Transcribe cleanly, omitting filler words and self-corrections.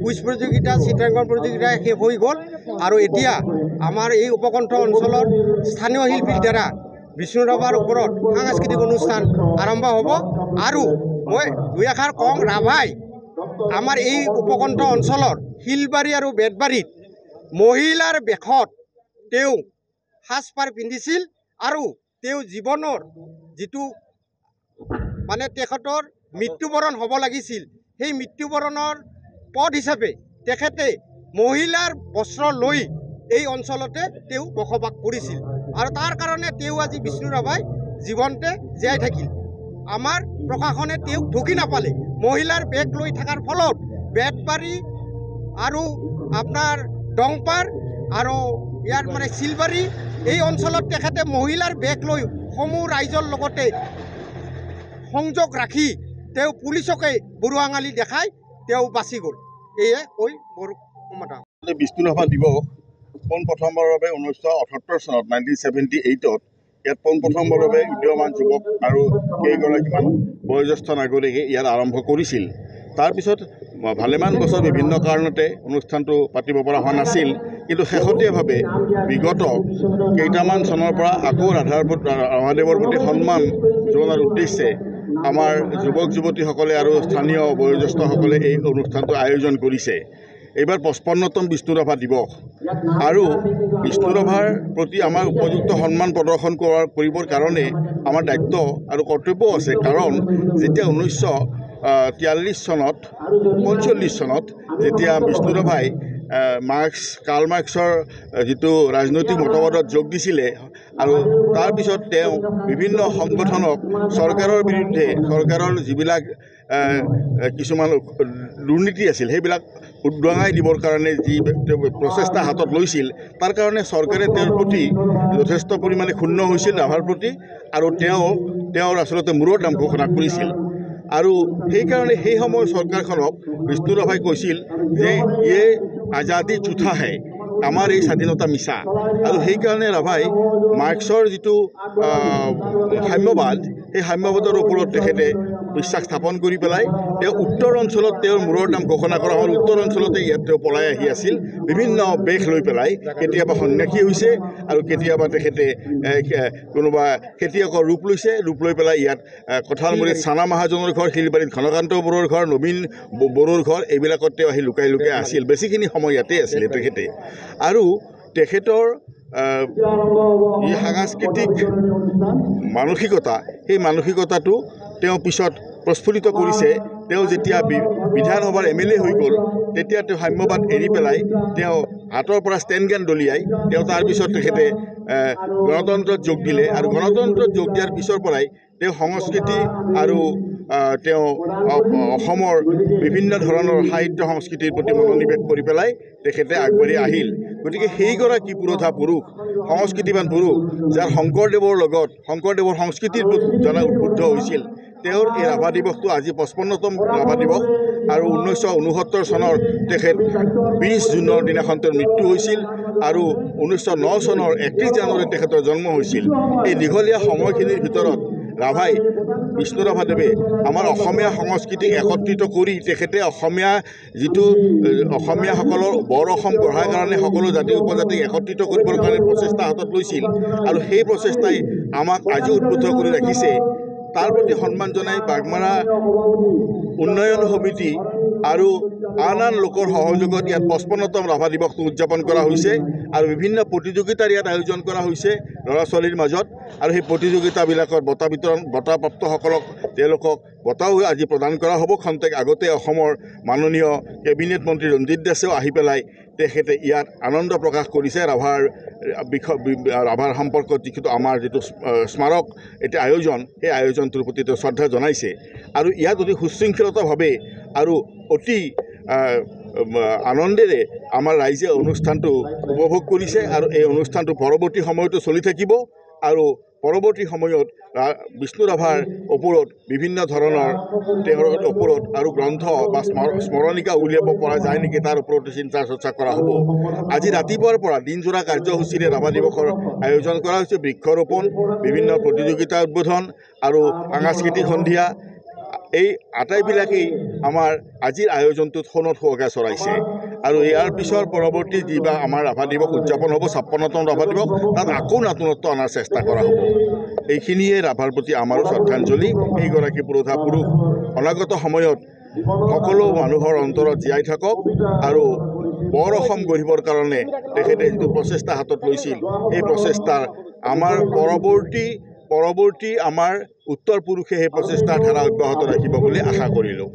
Quiz প্ৰতিযোগিতা চিত্ৰাংকন প্ৰতিযোগিতা শেষ হৈ গ'ল আৰু এতিয়া আমাৰ এই উপকণ্ঠ অঞ্চলৰ স্থানীয় শিল্পীৰ দ্বাৰা বিষ্ণু ৰাভাৰ ওপৰত সাংস্কৃতিক অনুষ্ঠান আৰম্ভ হ'ব আৰু মই দুই এষাৰ কওঁ ৰাভাই আমাৰ এই উপকণ্ঠ অঞ্চলৰ শিলবাৰী আৰু বেতবাৰীত মহিলাৰ বেশত তেওঁ সাজপাৰ পিন্ধিছিল আৰু তেওঁ জীৱনৰ যিটো মানে তেখেতৰ মৃত্যুবৰণ হ'ব লাগিছিল সেই মৃত্যুবৰণৰ পথ হিচাপে তেখেতে মহিলাৰ বস্ত্ৰ লৈ এই অঞ্চলতে তেওঁ বসবাস কৰিছিল আৰু তাৰ কাৰণে তেওঁ আজি বিষ্ণু ৰাভাই জীৱনতে জীয়াই থাকিল আমাৰ প্ৰশাসনে তেওঁক ঢুকি নাপালে মহিলাৰ বেগ লৈ থকাৰ ফলত বেতবাৰী আৰু আপোনাৰ ডংপাৰ আৰু ইয়াৰ মানে শিলবাৰী এই অঞ্চলত তেখেতে মহিলাৰ বেগ লৈ সমূহ ৰাইজৰ লগতে সংযোগ ৰাখি তেওঁ পুলিচকে বুঢ়াঙালি দেখাই তেওঁ বাচি গ'ল এয়ে কৈ মোৰ ক্ষমতা বিষ্ণু ৰাভা দিৱস পোনপ্ৰথমবাৰৰ বাবে 1978 চনত 1978 ইয়াত পোনপ্ৰথমবাৰৰ বাবে উদীয়মান যুৱক আৰু কেইগৰাকীমান বয়োজ্যেষ্ঠ নাগৰিকে ইয়াত আৰম্ভ কৰিছিল তাৰপিছত ভালেমান বছৰ বিভিন্ন কাৰণতে অনুষ্ঠানটো পাতিব পৰা হোৱা নাছিল কিন্তু শেহতীয়াভাৱে বিগত কেইটামান চনৰ পৰা আকৌ ৰাভাদেৱৰ প্ৰতি সন্মান জনোৱাৰ উদ্দেশ্যে আমাৰ যুৱক যুৱতীসকলে আৰু স্থানীয় বয়োজ্যেষ্ঠসকলে এই অনুষ্ঠানটো আয়োজন কৰিছে এইবাৰ 55তম বিষ্ণু ৰাভা দিৱস আৰু বিষ্ণু ৰাভাৰ প্ৰতি আমাৰ উপযুক্ত সন্মান প্ৰদৰ্শন কৰিবৰ কাৰণে আমাৰ দায়িত্ব আৰু কৰ্তব্য আছে কাৰণ যেতিয়া 1943 চনত 45 চনত যেতিয়া বিষ্ণু ৰাভাই কাৰ্ল মাৰ্ক্সৰ যিটো ৰাজনৈতিক মতবাদত যোগ দিছিলে আৰু তাৰপিছত তেওঁ বিভিন্ন সংগঠনক চৰকাৰৰ বিৰুদ্ধে চৰকাৰৰ যিবিলাক কিছুমান দুৰ্নীতি আছিল সেইবিলাক উদ্ৰাঙাই দিবৰ কাৰণে যি প্ৰচেষ্টা হাতত লৈছিল তাৰ কাৰণে চৰকাৰে তেওঁৰ প্ৰতি যথেষ্ট পৰিমাণে ক্ষুণ্ণ হৈছিল ৰাভাৰ প্ৰতি আৰু তেওঁৰ আচলতে মূৰৰ নাম ঘোষণা কৰিছিল আৰু সেইকাৰণে সেই সময়ৰ চৰকাৰখনক বিষ্ণু ৰাভাই কৈছিল যে ইয়ে আজাদী ঝুঠা হে আমাৰ এই স্বাধীনতা মিছা আৰু সেইকাৰণে ৰাভাই মাৰ্ক্সৰ যিটো সাম্যবাদ সেই সাম্যবাদৰ ওপৰত তেখেতে বিশ্বাস স্থাপন কৰি পেলাই তেওঁ উত্তৰ অঞ্চলত তেওঁৰ মূৰৰ নাম ঘোষণা কৰা হ'ল উত্তৰ অঞ্চলতে ইয়াত তেওঁ পলাই আহি আছিল বিভিন্ন বেশ লৈ পেলাই কেতিয়াবা সন্যাসী হৈছে আৰু কেতিয়াবা তেখেতে কোনোবা খেতিয়কৰ ৰূপ লৈ পেলাই ইয়াত কঁঠালমুৰিত চানা মহাজনৰ ঘৰ শিলবাৰীত ঘনকান্ত বড়োৰ ঘৰ নবীন বড়োৰ ঘৰ এইবিলাকত তেওঁ আহি লুকাই আছিল বেছিখিনি সময় ইয়াতে আছিলে তেখেতে আৰু তেখেতৰ যি সাংস্কৃতিক মানসিকতা সেই মানসিকতাটো তেওঁ পিছত প্ৰস্ফুটিত কৰিছে তেওঁ যেতিয়া বিধানসভাৰ MLA হৈ গ'ল তেতিয়া তেওঁ সাম্যবাদ এৰি পেলাই তেওঁ হাতৰ পৰা ষ্টেণ্ড গান দলিয়াই তেওঁ তাৰপিছত তেখেতে গণতন্ত্ৰত যোগ দিলে আৰু গণতন্ত্ৰত যোগ দিয়াৰ পিছৰ পৰাই তেওঁ সংস্কৃতি আৰু তেওঁ অসমৰ বিভিন্ন ধৰণৰ সাহিত্য সংস্কৃতিৰ প্ৰতি মনোনিৱেশ কৰি পেলাই তেখেতে আগবাঢ়ি আহিল গতিকে সেইগৰাকী পুৰোধা পুৰুষ সংস্কৃতিবান পুৰুষ যাৰ শংকৰদেৱৰ সংস্কৃতিৰ প্ৰতি জনা উদ্বুদ্ধ হৈছিল তেওঁৰ এই ৰাভা দিৱসটো আজি 55তম ৰাভা দিৱস আৰু 1969 চনৰ তেখেত 20 জুনৰ দিনাখন তেওঁৰ মৃত্যু হৈছিল আৰু 1909 চনৰ 31 জানুৱাৰীত তেখেতৰ জন্ম হৈছিল এই দীঘলীয়া সময়খিনিৰ ভিতৰত ৰাভাই বিষ্ণু ৰাভাদেৱে আমাৰ অসমীয়া সংস্কৃতিক একত্ৰিত কৰি তেখেতে অসমীয়াসকলৰ বৰ অসম গঢ়াৰ কাৰণে সকলো জাতি উপজাতিক একত্ৰিত কৰিবৰ কাৰণে প্ৰচেষ্টা হাতত লৈছিল আৰু সেই প্ৰচেষ্টাই আমাক আজি উদ্বুদ্ধ কৰি ৰাখিছে তাৰ প্ৰতি সন্মান জনাই বাগমাৰা উন্নয়ন সমিতি আৰু আন লোকৰ সহযোগত ইয়াত 55তম ৰাভা দিৱসটো উদযাপন কৰা হৈছে আৰু বিভিন্ন প্ৰতিযোগিতাৰ ইয়াত আয়োজন কৰা হৈছে ল'ৰা ছোৱালীৰ মাজত আৰু সেই প্ৰতিযোগিতাবিলাকৰ বঁটাপ্ৰাপ্তসকলক তেওঁলোকক বঁটাও আজি প্ৰদান কৰা হ'ব খন্তেক আগতে অসমৰ মাননীয় কেবিনেট মন্ত্ৰী ৰঞ্জিত দাসেও আহি পেলাই তেখেতে ইয়াত আনন্দ প্ৰকাশ কৰিছে ৰাভাৰ সম্পৰ্কত যিটো আমাৰ যিটো স্মাৰক এতিয়া আয়োজন সেই আয়োজনটোৰ প্ৰতি তেওঁ শ্ৰদ্ধা জনাইছে আৰু ইয়াত অতি সুশৃংখলতাভাৱে আৰু অতি আনন্দেৰে আমাৰ ৰাইজে অনুষ্ঠানটো উপভোগ কৰিছে আৰু এই অনুষ্ঠানটো পৰৱৰ্তী সময়তো চলি থাকিব আৰু পৰৱৰ্তী সময়ত বিষ্ণু ৰাভাৰ ওপৰত বিভিন্ন ধৰণৰ তেওঁৰ ওপৰত আৰু গ্ৰন্থ বা স্মৰণিকা উলিয়াব পৰা যায় নেকি তাৰ ওপৰত চিন্তা চৰ্চা কৰা হ'ব আজি ৰাতিপুৱাৰ পৰা দিনজোৰা কাৰ্যসূচীৰে ৰাভা দিৱসৰ আয়োজন কৰা হৈছে বৃক্ষৰোপণ বিভিন্ন প্ৰতিযোগিতা উদ্বোধন আৰু সাংস্কৃতিক সন্ধিয়া এই আটাইবিলাকেই আমাৰ আজিৰ আয়োজনটোত সোণত সুৱগা চৰাইছে আৰু ইয়াৰ পিছৰ পৰৱৰ্তী যিবা আমাৰ ৰাভা দিৱস উদযাপন হ'ব 56তম ৰাভা দিৱস তাত আকৌ নতুনত্ব অনাৰ চেষ্টা কৰা হ'ব এইখিনিয়ে ৰাভাৰ প্ৰতি আমাৰো শ্ৰদ্ধাঞ্জলি এইগৰাকী পুৰোধা পুৰুষ অনাগত সময়ত সকলো মানুহৰ অন্তৰত জীয়াই থাকক আৰু বৰ অসম গঢ়িবৰ কাৰণে তেখেতে যিটো প্ৰচেষ্টা হাতত লৈছিল এই প্ৰচেষ্টাৰ আমাৰ পৰৱৰ্তী আমাৰ উত্তৰ পুৰুষে সেই প্ৰচেষ্টাৰ ধাৰা অব্যাহত ৰাখিব বুলি আশা কৰিলোঁ।